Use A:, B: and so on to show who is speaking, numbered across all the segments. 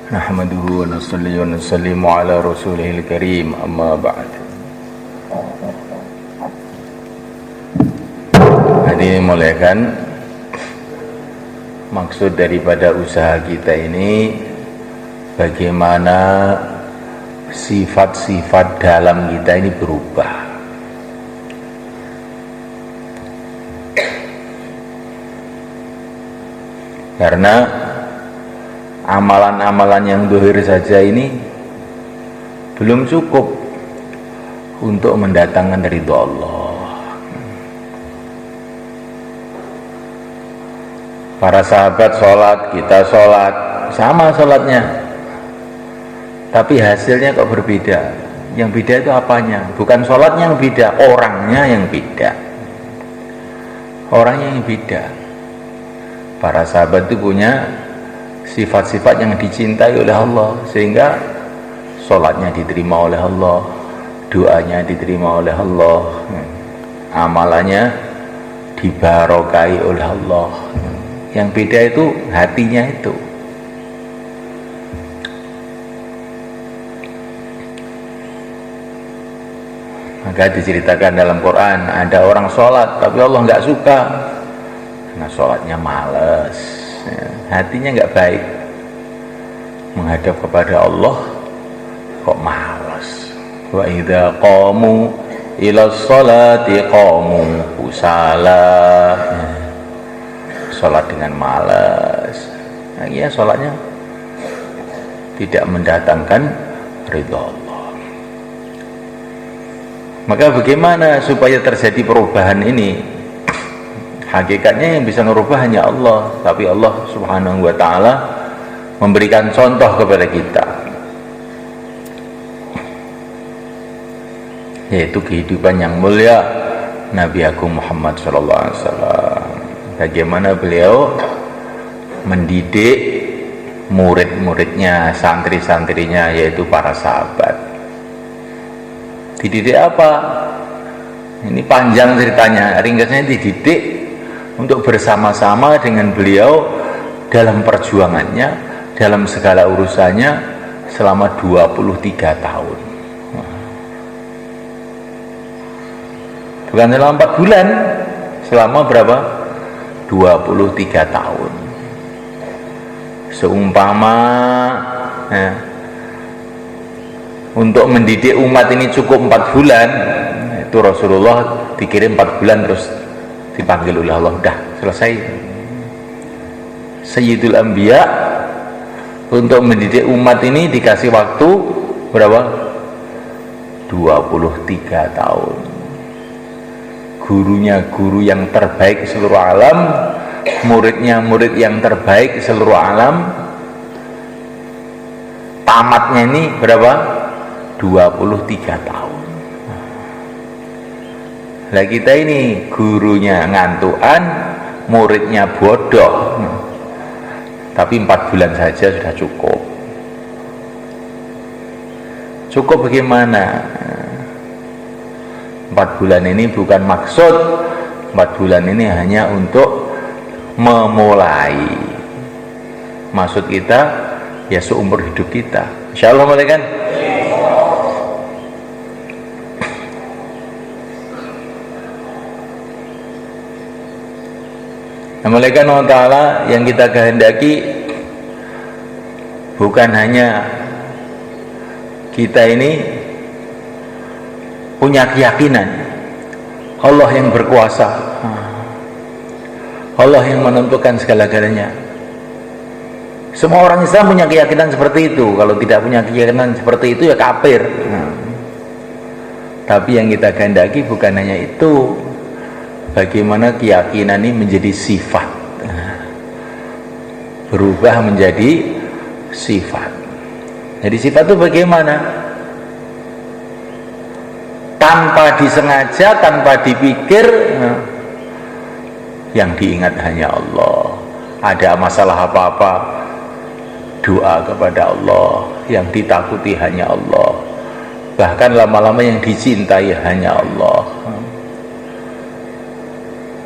A: Nahmaduhu wa nusalli wa nusallimu ala rasulihil karim, amma ba'd. Hadirin muliakan, maksud daripada usaha kita ini bagaimana sifat-sifat dalam kita ini berubah. Karena amalan-amalan yang dohir saja ini belum cukup untuk mendatangkan ridho Allah. Para sahabat sholat, kita sholat, sama sholatnya, tapi hasilnya kok berbeda. Yang beda itu apanya? Bukan sholatnya yang beda, orangnya yang beda. Orangnya yang beda. Para sahabat itu punya sifat-sifat yang dicintai oleh Allah, sehingga sholatnya diterima oleh Allah, doanya diterima oleh Allah, amalannya dibarokai oleh Allah. Yang beda itu hatinya itu. Maka diceritakan dalam Quran, ada orang sholat tapi Allah nggak suka karena sholatnya males, hatinya nggak baik, menghadap kepada Allah kok malas. Wa idza qamu ila sholati qamu kusala, sholat dengan malas. Nah, ya sholatnya tidak mendatangkan ridha Allah. Maka bagaimana supaya terjadi perubahan ini? Hakikatnya yang bisa merubah hanya Allah, tapi Allah subhanahu wa ta'ala memberikan contoh kepada kita, yaitu kehidupan yang mulia Nabi Agung Muhammad SAW. Bagaimana beliau mendidik murid-muridnya, santri-santrinya, yaitu para sahabat. Dididik apa? Ini panjang ceritanya, ringkasnya dididik untuk bersama-sama dengan beliau dalam perjuangannya, dalam segala urusannya selama 23 tahun. Bukan selama 4 bulan, selama berapa? 23 tahun. Seumpama untuk mendidik umat ini cukup 4 bulan, itu Rasulullah dikirim 4 bulan terus dipanggil oleh Allah, udah selesai. Sayyidul Anbiya untuk mendidik umat ini dikasih waktu berapa? 23 tahun. Gurunya guru yang terbaik seluruh alam, muridnya murid yang terbaik seluruh alam. Tamatnya ini berapa? 23 tahun. Lah kita ini gurunya ngantukan, muridnya bodoh, tapi 4 bulan saja sudah cukup. Cukup bagaimana? 4 bulan ini bukan maksud, 4 bulan ini hanya untuk memulai. Maksud kita ya seumur hidup kita, insyaallah, boleh kan? Malaikat Allah Ta'ala yang kita kehendaki bukan hanya kita ini punya keyakinan Allah yang berkuasa, Allah yang menentukan segala-galanya. Semua orang Islam punya keyakinan seperti itu. Kalau tidak punya keyakinan seperti itu ya kafir. Tapi yang kita kehendaki bukan hanya itu, bagaimana keyakinan ini menjadi sifat, berubah menjadi sifat. Jadi sifat itu bagaimana? Tanpa disengaja, tanpa dipikir, yang diingat hanya Allah. Ada masalah apa-apa, doa kepada Allah. Yang ditakuti hanya Allah. Bahkan lama-lama yang dicintai hanya Allah.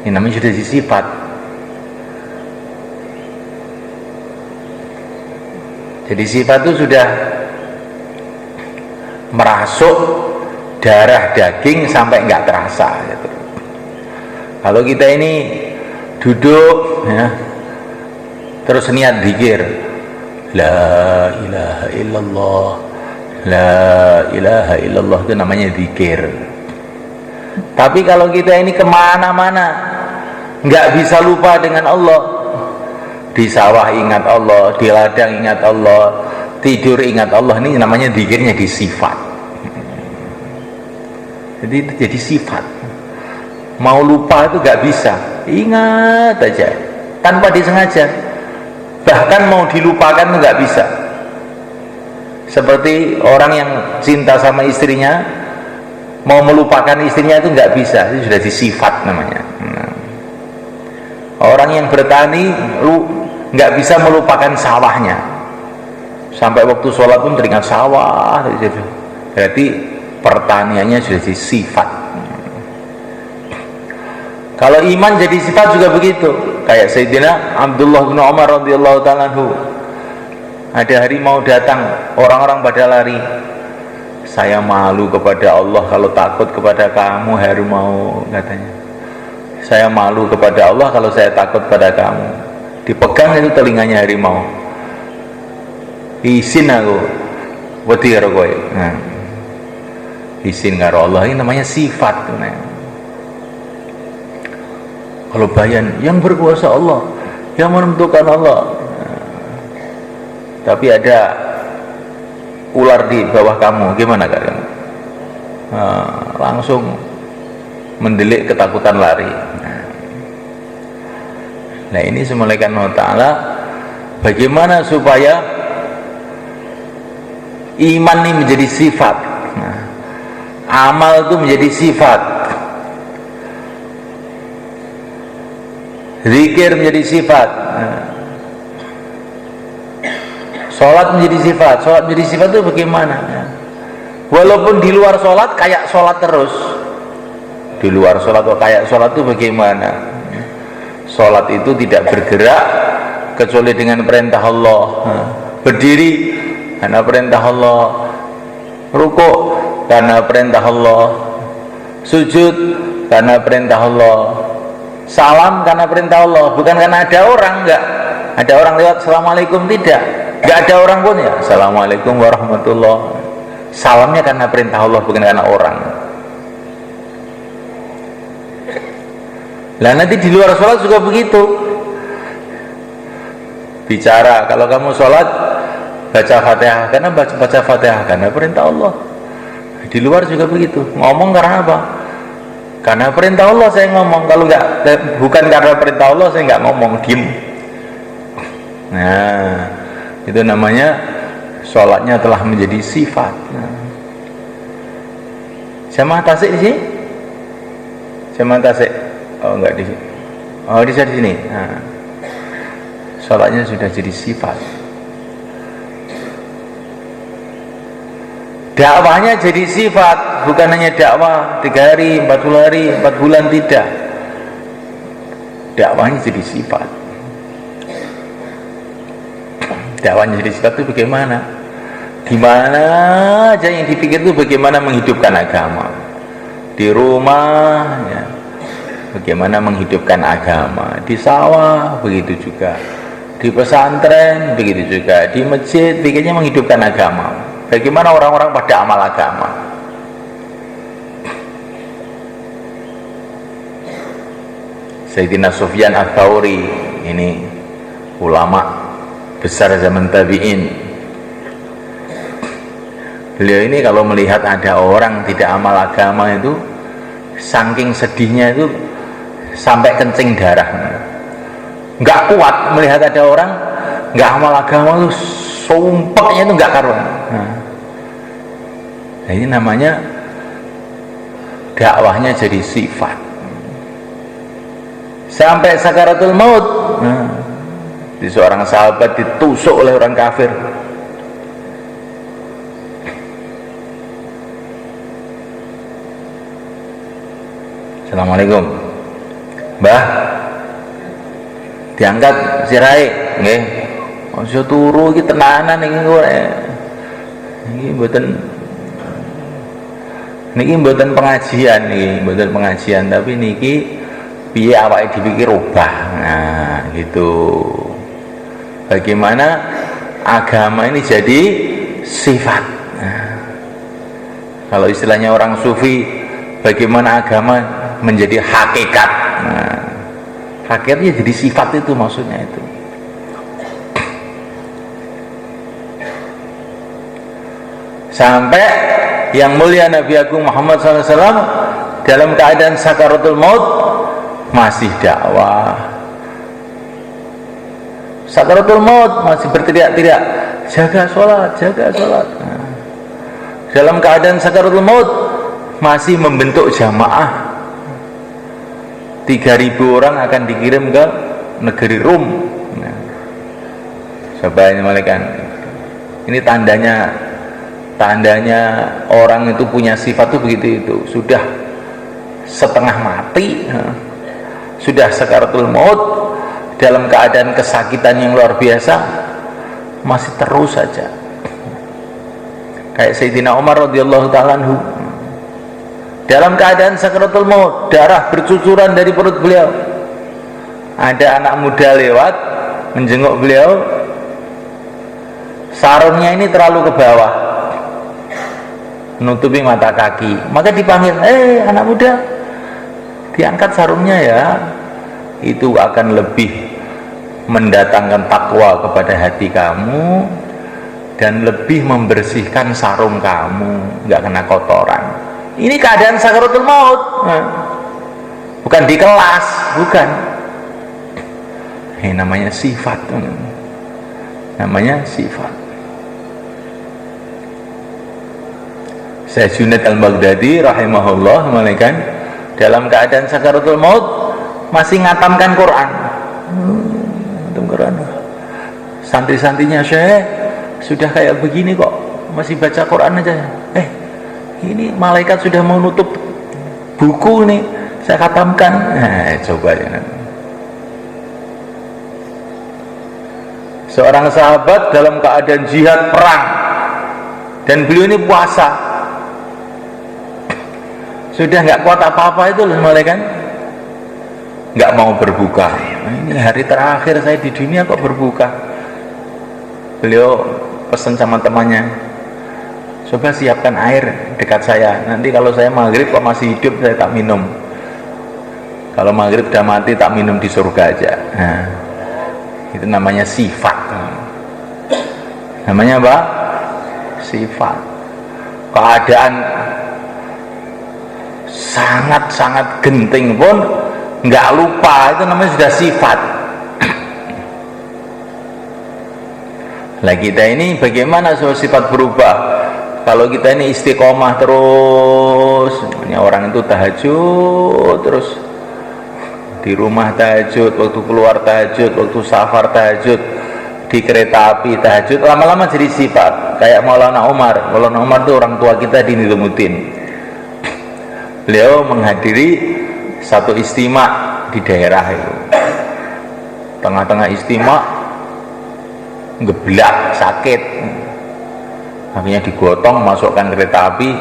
A: Ini namanya sudah sifat. Jadi sifat itu sudah merasuk darah daging sampai nggak terasa gitu. Kalau kita ini duduk ya, terus niat zikir la ilaha illallah, la ilaha illallah, itu namanya zikir. Tapi kalau kita ini kemana-mana nggak bisa lupa dengan Allah, di sawah ingat Allah, di ladang ingat Allah, tidur ingat Allah, ini namanya zikirnya di sifat. Jadi itu jadi sifat. Mau lupa itu nggak bisa, ingat aja tanpa disengaja. Bahkan mau dilupakan itu nggak bisa. Seperti orang yang cinta sama istrinya, mau melupakan istrinya itu nggak bisa, itu sudah disifat namanya. Orang yang bertani nggak bisa melupakan sawahnya, sampai waktu sholat pun teringat sawah. Berarti pertaniannya sudah disifat. Kalau iman jadi sifat juga begitu. Kayak Sayyidina Abdullah bin Umar radhiyallahu ta'ala anhu. Ada hari mau datang, orang-orang pada lari. Saya malu kepada Allah kalau takut kepada kamu harimau, katanya. Saya malu kepada Allah kalau saya takut pada kamu. Dipegang itu telinganya harimau. Isin aku wedi karo kowe. Nah. Isin karo Allah, ini namanya sifat. Kalau bayan yang berkuasa Allah, yang menentukan Allah. Tapi ada ular di bawah kamu, gimana kalian? Langsung mendelik, ketakutan, lari. Nah ini semulaikan Allah Ta'ala, bagaimana supaya iman ini menjadi sifat, amal itu menjadi sifat, zikir menjadi sifat, sholat menjadi sifat. Sholat menjadi sifat itu bagaimana? Walaupun di luar sholat kayak sholat terus. Di luar sholat atau kayak sholat itu bagaimana? Sholat itu tidak bergerak kecuali dengan perintah Allah. Berdiri karena perintah Allah, rukuk karena perintah Allah, sujud karena perintah Allah, salam karena perintah Allah. Bukan karena ada orang, enggak ada orang lewat assalamualaikum, tidak, enggak ada orang pun ya assalamualaikum warahmatullah. Salamnya karena perintah Allah, bukan karena orang. Lah nanti di luar sholat juga begitu. Bicara, kalau kamu sholat baca Fatihah karena baca Fatihah karena perintah Allah. Di luar juga begitu. Ngomong karena apa? Karena perintah Allah saya ngomong. Kalau enggak, bukan karena perintah Allah saya enggak ngomong, diem. Nah, itu namanya sholatnya telah menjadi sifat. Jamaah tasik di sini? Jamaah tasik? Oh enggak di sini. Oh di sini. Nah, sholatnya sudah jadi sifat. Dakwahnya jadi sifat, bukan hanya dakwah 3 hari, 40 hari, 4 bulan, tidak. Dakwahnya jadi sifat. Dakwahnya jadi sifat itu bagaimana? Dimana aja yang dipikir itu bagaimana menghidupkan agama. Di rumah, ya, bagaimana menghidupkan agama. Di sawah, begitu juga. Di pesantren, begitu juga. Di masjid, pikirnya menghidupkan agama. Bagaimana orang-orang pada amal agama. Sayyidina Sufyan Ats-Tsauri, ini ulama besar zaman tabi'in. Beliau ini kalau melihat ada orang tidak amal agama itu, saking sedihnya itu sampai kencing darah. Nggak kuat melihat ada orang nggak amal agama itu, sumpahnya itu nggak karuan. Nah, ini namanya dakwahnya jadi sifat. Sampai sakaratul maut, di seorang sahabat ditusuk oleh orang kafir. Assalamualaikum, Mbah. Diangkat sirai, nggih. Aja turu iki tenanan iki kowe. Niki mboten pengajian tapi niki piye awake dipikir rubah. Nah, gitu. Bagaimana agama ini jadi sifat. Nah, kalau istilahnya orang sufi, bagaimana agama menjadi hakikat. Nah, hakikatnya jadi sifat itu maksudnya itu. Sampai yang mulia Nabi Agung Muhammad SAW dalam keadaan sakaratul maut masih dakwah. Sakaratul maut masih berteriak-teriak, jaga sholat, jaga sholat. Nah, dalam keadaan sakaratul maut masih membentuk jamaah. 3.000 orang akan dikirim ke negeri Rum. Nah, coba ini malaikat. Ini tandanya orang itu punya sifat itu begitu itu. Sudah setengah mati, sudah sakaratul maut, dalam keadaan kesakitan yang luar biasa, masih terus saja. Kayak Sayyidina Umar radhiyallahu ta'ala anhu, dalam keadaan sakaratul maut, darah bercucuran dari perut beliau. Ada anak muda lewat menjenguk beliau, sarungnya ini terlalu ke bawah, menutupi mata kaki. Maka dipanggil, anak muda, diangkat sarungnya ya. Itu akan lebih mendatangkan takwa kepada hati kamu dan lebih membersihkan sarung kamu, nggak kena kotoran. Ini keadaan sakaratul maut, bukan di kelas, bukan. Ini namanya sifat, namanya sifat. Syekh Junaid Al-Baghdadi rahimahullah malaikat dalam keadaan sakaratul maut masih ngatamkan Quran. Ngatam Quran. Santri-santrinya, Syekh, sudah kayak begini kok masih baca Quran aja. Ini malaikat sudah mau nutup buku nih, saya khatamkan. Coba ya. Seorang sahabat dalam keadaan jihad perang dan beliau ini puasa, sudah nggak kuat apa-apa itu loh malaikat, nggak mau berbuka. Ini hari terakhir saya di dunia kok berbuka. Beliau pesan sama temannya, coba siapkan air dekat saya, nanti kalau saya maghrib kok masih hidup saya tak minum, kalau maghrib udah mati tak minum di surga aja. Nah, itu namanya sifat. Namanya apa? Sifat. Keadaan sangat-sangat genting pun nggak lupa, itu namanya sudah sifat. Lah kita ini bagaimana supaya sifat berubah? Kalau kita ini istiqomah terus, orang itu tahajud terus, di rumah tahajud, waktu keluar tahajud, waktu safar tahajud, di kereta api tahajud, lama-lama jadi sifat. Kayak Maulana Umar itu orang tua kita di Nizamudin. Beliau menghadiri satu istimak di daerah itu, tengah-tengah istimak geblak, sakit, akhirnya digotong, masukkan kereta api,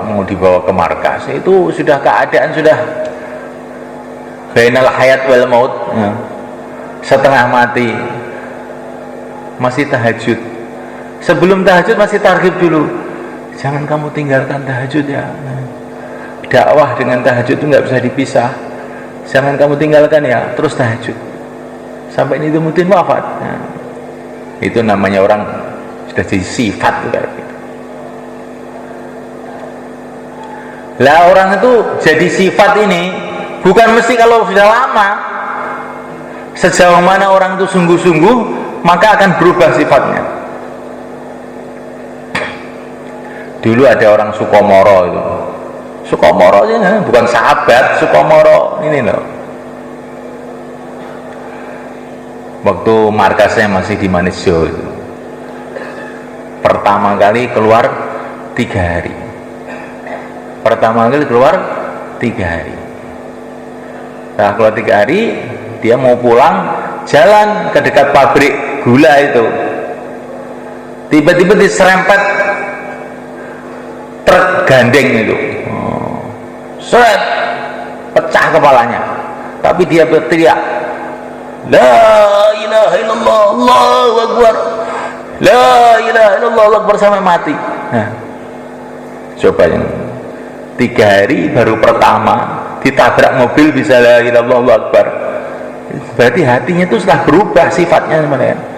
A: mau dibawa ke markas. Itu sudah keadaan sudah bainal hayat wal maut, setengah mati, masih tahajud. Sebelum tahajud masih targhib dulu, jangan kamu tinggalkan tahajud ya. Dakwah dengan tahajud itu nggak bisa dipisah, jangan kamu tinggalkan ya, terus tahajud sampai ini mungkin wafat. Itu namanya orang sudah jadi sifat tuh kayak gitu. Lah orang itu jadi sifat ini bukan mesti kalau sudah lama. Sejauh mana orang itu sungguh-sungguh, maka akan berubah sifatnya. Dulu ada orang Sukomoro itu. Sukomoro aja, bukan sahabat, Sukomoro ini loh. Waktu markasnya masih di Manisjo itu. Pertama kali keluar 3 hari. Nah, keluar 3 hari, dia mau pulang, jalan ke dekat pabrik gula itu, tiba-tiba diserempet truk gandeng itu, seret, pecah kepalanya, tapi dia berteriak, la ilaha illallah, Allahu Akbar, la ilaha illallah, Allahu Akbar, sampai mati. Nah, coba yang 3 hari baru pertama ditabrak mobil bisa la ilaha illallah, Allahu Akbar, berarti hatinya itu setelah berubah sifatnya teman-teman.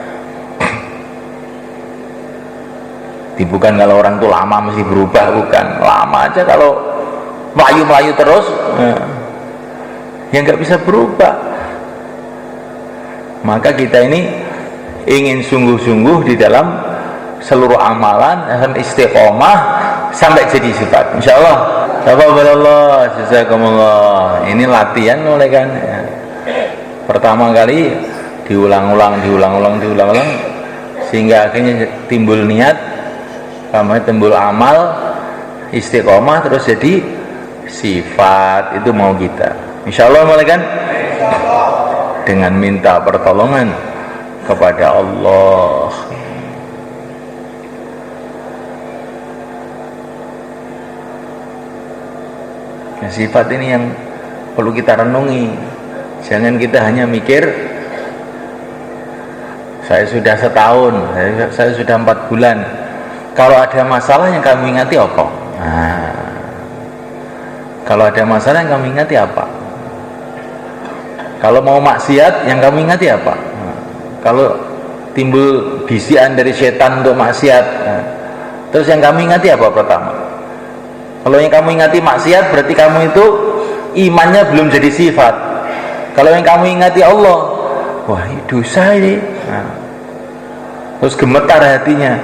A: Bukan kalau orang itu lama mesti berubah, bukan, lama aja kalau melayu-melayu terus ya nggak bisa berubah. Maka kita ini ingin sungguh-sungguh di dalam seluruh amalan sampai istiqomah sampai jadi sifat, insyaallah. Taqabbalallah, jazakumullah. Ini latihan mulai kan ya. Pertama kali diulang-ulang sehingga akhirnya timbul niat, timbul amal, istiqomah, terus jadi sifat. Itu mau kita, insyaallah mulai kan, dengan minta pertolongan kepada Allah. Nah, sifat ini yang perlu kita renungi. Jangan kita hanya mikir saya sudah setahun, saya sudah 4 bulan, kalau ada masalah yang kamu ingati apa? Nah, kalau ada masalah yang kamu ingati apa? Kalau mau maksiat yang kamu ingati apa? Nah, kalau timbul bisikan dari setan untuk maksiat, nah, terus yang kamu ingati apa pertama? Kalau yang kamu ingati maksiat, berarti kamu itu imannya belum jadi sifat. Kalau yang kamu ingati Allah, wah ini dosa ini, nah, terus gemetar hatinya,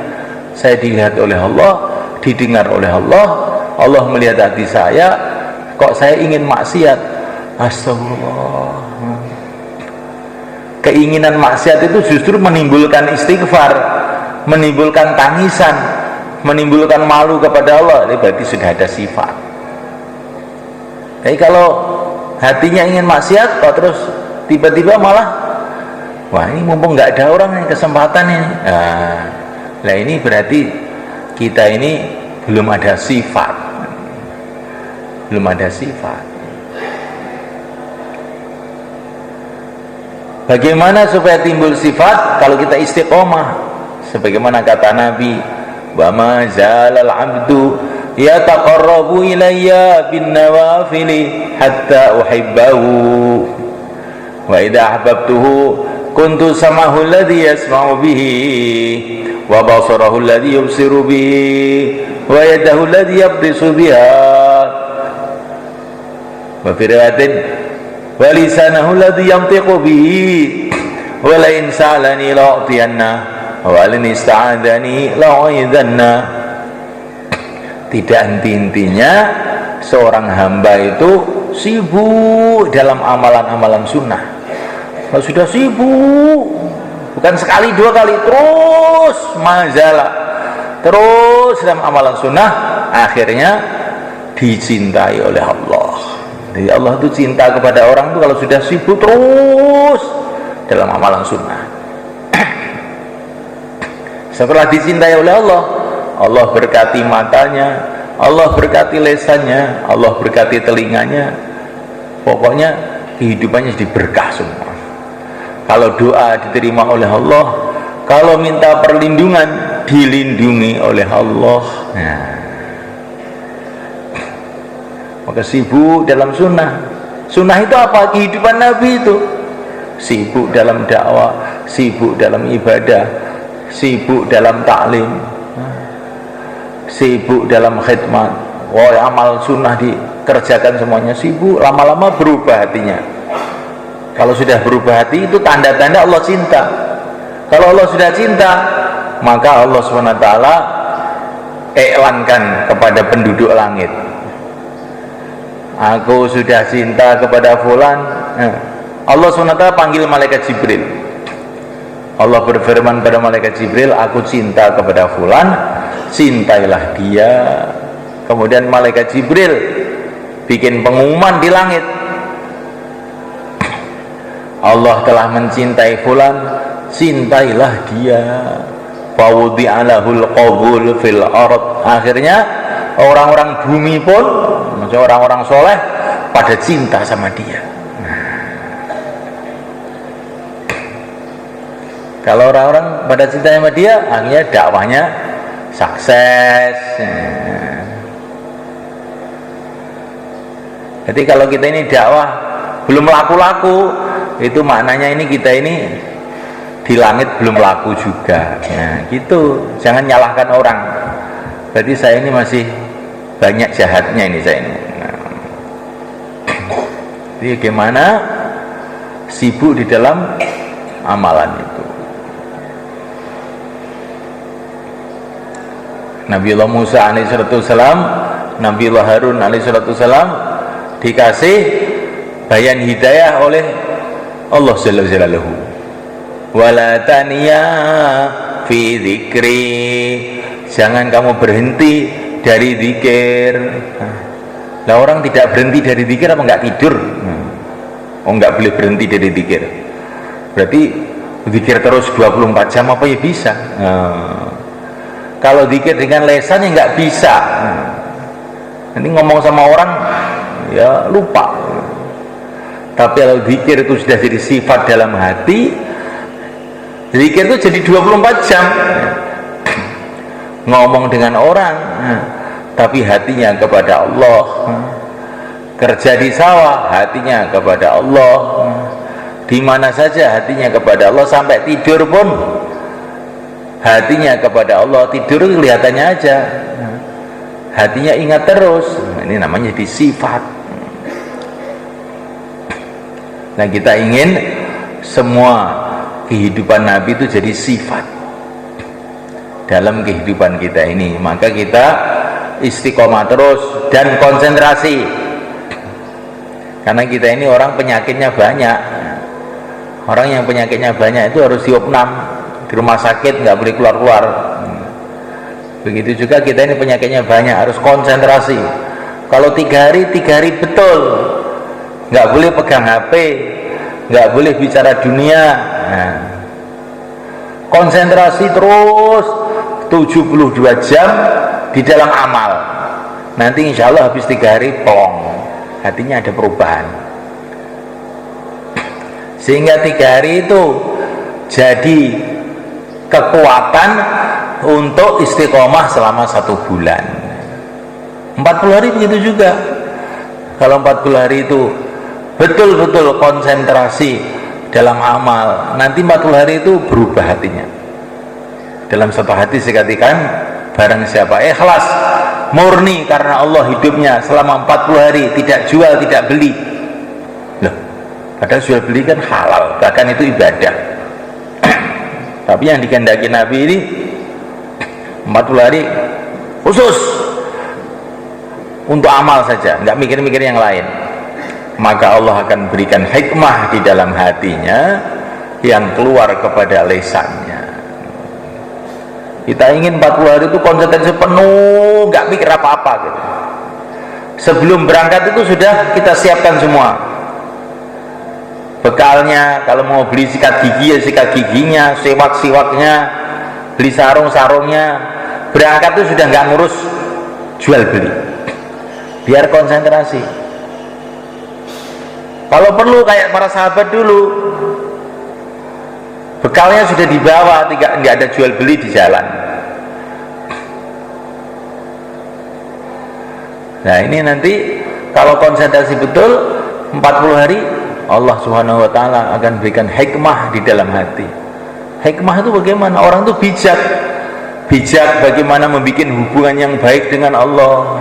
A: saya dilihat oleh Allah, didengar oleh Allah, Allah melihat hati saya, kok saya ingin maksiat, astagfirullah. Keinginan maksiat itu justru menimbulkan istighfar, menimbulkan tangisan, menimbulkan malu kepada Allah. Ini berarti sudah ada sifat. Jadi kalau hatinya ingin maksiat, kok terus tiba-tiba malah, wah ini mumpung nggak ada orang yang kesempatan ini, nah ini berarti kita ini belum ada sifat, belum ada sifat. Bagaimana supaya timbul sifat? Kalau kita istiqomah, sebagaimana kata Nabi, wa ma zalal abdu yataqarrabu ilayya bin nawafili hatta uhibbahu wa idha ahbabtuhu kuntu samahu alladhi yasma'u bihi wa basarahu alladhi yubsiru bihi wa yadahu alladhi yabdisu biha wa fi riwayatin wa lisanahu alladhi yantiqu bihi wa la in sa'alani la'utiyanna wa la in ista'adani la'uidhanna. Tidak henti-hentinya seorang hamba itu sibuk dalam amalan-amalan sunnah. Kalau sudah sibuk, bukan sekali 2 kali, terus mazalah, terus dalam amalan sunnah, akhirnya dicintai oleh Allah. Jadi Allah itu cinta kepada orang itu kalau sudah sibuk terus dalam amalan sunnah. Setelah dicintai oleh Allah, Allah berkati matanya, Allah berkati lesannya, Allah berkati telinganya, pokoknya kehidupannya jadi berkah semua. Kalau doa diterima oleh Allah, kalau minta perlindungan dilindungi oleh Allah. Nah, maka sibuk dalam sunnah. Sunnah itu apa? Kehidupan Nabi itu. Sibuk dalam dakwah, sibuk dalam ibadah, sibuk dalam taklim, sibuk dalam khidmat. Wah, amal sunnah dikerjakan semuanya, sibuk. Lama-lama berubah hatinya. Kalau sudah berubah hati, itu tanda-tanda Allah cinta. Kalau Allah sudah cinta, maka Allah SWT iklankan kepada penduduk langit, aku sudah cinta kepada fulan. Allah SWT panggil malaikat Jibril. Allah berfirman pada malaikat Jibril, aku cinta kepada fulan, cintailah dia. Kemudian malaikat Jibril bikin pengumuman di langit, Allah telah mencintai fulan, cintailah dia. Fawudi'alahul qabul fil ard. Akhirnya orang-orang bumi pun, maksudnya orang-orang soleh, pada cinta sama dia. Kalau orang-orang pada cinta sama dia, akhirnya dakwahnya sukses. Jadi kalau kita ini dakwah belum laku-laku, itu maknanya ini kita ini di langit belum laku juga. Nah, gitu. Jangan nyalahkan orang. Berarti saya ini masih banyak jahatnya ini saya ini. Nah. Jadi bagaimana sibuk di dalam amalan itu. Nabiullah Musa alaihissalam, Nabiullah Harun alaihissalam dikasih bayan hidayah oleh Allah Jalla Jalaluhu. Wala taniya fi dzikri, jangan kamu berhenti dari zikir. Nah, orang tidak berhenti dari zikir apa enggak tidur? Oh, enggak boleh berhenti dari zikir. Berarti zikir terus 24 jam apa ya bisa? Kalau zikir dengan lesan ya nggak bisa. Nanti ngomong sama orang ya lupa. Tapi kalau zikir itu sudah jadi sifat dalam hati, zikir itu jadi 24 jam. Ngomong dengan orang, tapi hatinya kepada Allah. Kerja di sawah, hatinya kepada Allah. Di mana saja hatinya kepada Allah, sampai tidur pun hatinya kepada Allah. Tidur kelihatannya aja, hatinya ingat terus. Ini namanya jadi sifat. Nah, kita ingin semua kehidupan Nabi itu jadi sifat dalam kehidupan kita ini. Maka kita istiqomah terus dan konsentrasi, karena kita ini orang penyakitnya banyak. Orang yang penyakitnya banyak itu harus diopnam di rumah sakit, nggak boleh keluar-keluar. Begitu juga kita ini penyakitnya banyak, harus konsentrasi. Kalau 3 hari betul, nggak boleh pegang HP, nggak boleh bicara dunia. Nah, konsentrasi terus 72 jam di dalam amal. Nanti insya Allah habis 3 hari plong, hatinya ada perubahan. Sehingga 3 hari itu jadi kekuatan untuk istiqomah selama 1 bulan. 40 hari begitu juga. Kalau 40 hari itu betul-betul konsentrasi dalam amal, nanti 40 hari itu berubah hatinya. Dalam satu hadis dikatakan, barang siapa ikhlas murni karena Allah hidupnya selama 40 hari, tidak jual tidak beli. Loh, padahal jual beli kan halal, bahkan itu ibadah. Tapi yang dikehendaki Nabi ini 40 hari khusus untuk amal saja, nggak mikir-mikir yang lain. Maka Allah akan berikan hikmah di dalam hatinya yang keluar kepada lesannya. Kita ingin 40 hari itu konsentrasi penuh, nggak mikir apa-apa gitu. Sebelum berangkat itu sudah kita siapkan semua bekalnya. Kalau mau beli sikat gigi ya sikat giginya, siwak-siwaknya, beli sarung-sarungnya. Berangkat itu sudah nggak ngurus jual beli, biar konsentrasi. Kalau perlu kayak para sahabat dulu, bekalnya sudah dibawa, nggak ada jual beli di jalan. Nah, ini nanti kalau konsentrasi betul 40 hari, Allah Subhanahu wa taala akan berikan hikmah di dalam hati. Hikmah itu bagaimana? Orang itu bijak bagaimana membuat hubungan yang baik dengan Allah,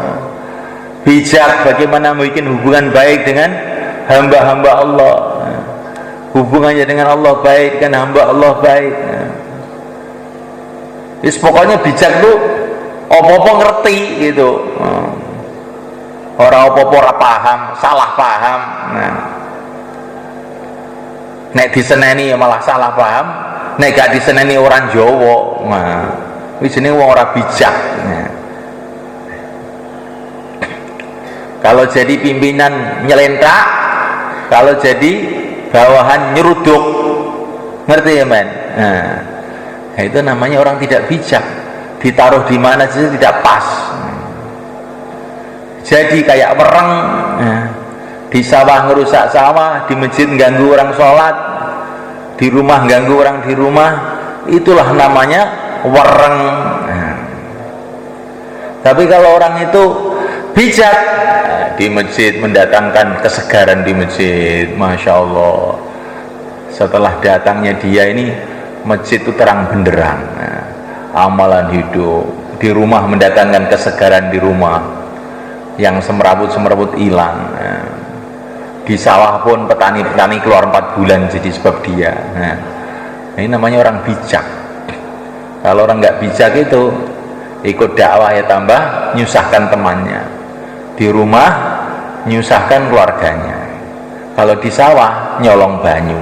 A: bijak bagaimana membuat hubungan baik dengan hamba-hamba Allah, hubungannya dengan Allah baik, dengan hamba Allah baik. Pokoknya bijak tuh opo-opo ngerti gitu. Orang opo-opo ora paham, salah paham. Nek diseneni malah salah paham, nek gak diseneni orang Jawa, wis jenenge wong ora bijak. Kalau jadi pimpinan nyelentak, kalau jadi bawahan nyeruduk, ngerti ya men? Nah, itu namanya orang tidak bijak, ditaruh di mana saja tidak pas. Jadi kayak wereng, di sawah ngerusak sawah, di masjid ganggu orang sholat, di rumah ganggu orang di rumah, itulah namanya wereng. Tapi kalau orang itu bijak, di masjid mendatangkan kesegaran di masjid, Masya Allah. Setelah datangnya dia ini, masjid itu terang benderang, amalan hidup. Di rumah mendatangkan kesegaran di rumah, yang semerawut hilang. Di sawah pun petani-petani keluar 4 bulan jadi sebab dia. Nah, ini namanya orang bijak. Kalau orang nggak bijak itu ikut dakwah ya tambah nyusahkan temannya, di rumah nyusahkan keluarganya, kalau di sawah nyolong banyu.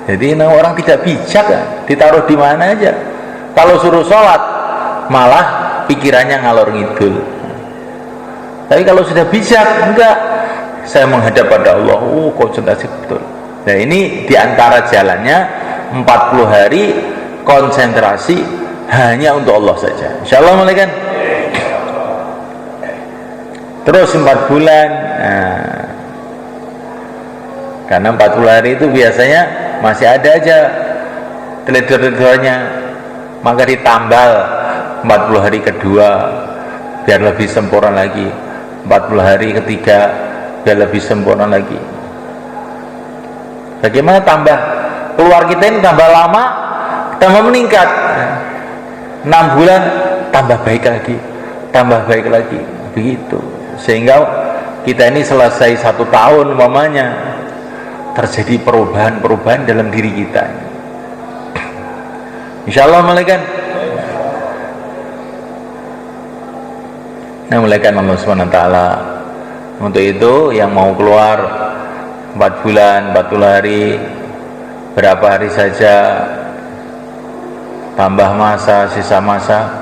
A: Jadi orang tidak bijak, ditaruh di mana aja. Kalau suruh sholat malah pikirannya ngalor ngidul. Tapi kalau sudah bijak, enggak, saya menghadap pada Allah, konsentrasi betul. Nah, ini diantara jalannya 40 hari konsentrasi hanya untuk Allah saja. Insyaallah mulai kan. Terus 4 bulan. Karena 40 hari itu biasanya masih ada aja teledor-teledornya, maka ditambal 40 hari kedua biar lebih sempurna lagi, 40 hari ketiga biar lebih sempurna lagi. Bagaimana tambah? Keluar kita ini tambah lama, tambah meningkat. 6 bulan tambah baik lagi, tambah baik lagi, begitu. Sehingga kita ini selesai 1 tahun umpamanya, terjadi perubahan-perubahan dalam diri kita. Insyaallah malaikat. Nah, malaikat Allah Subhanahu wa taala. Untuk itu yang mau keluar 4 bulan, 40 hari, berapa hari saja, tambah masa, sisa masa,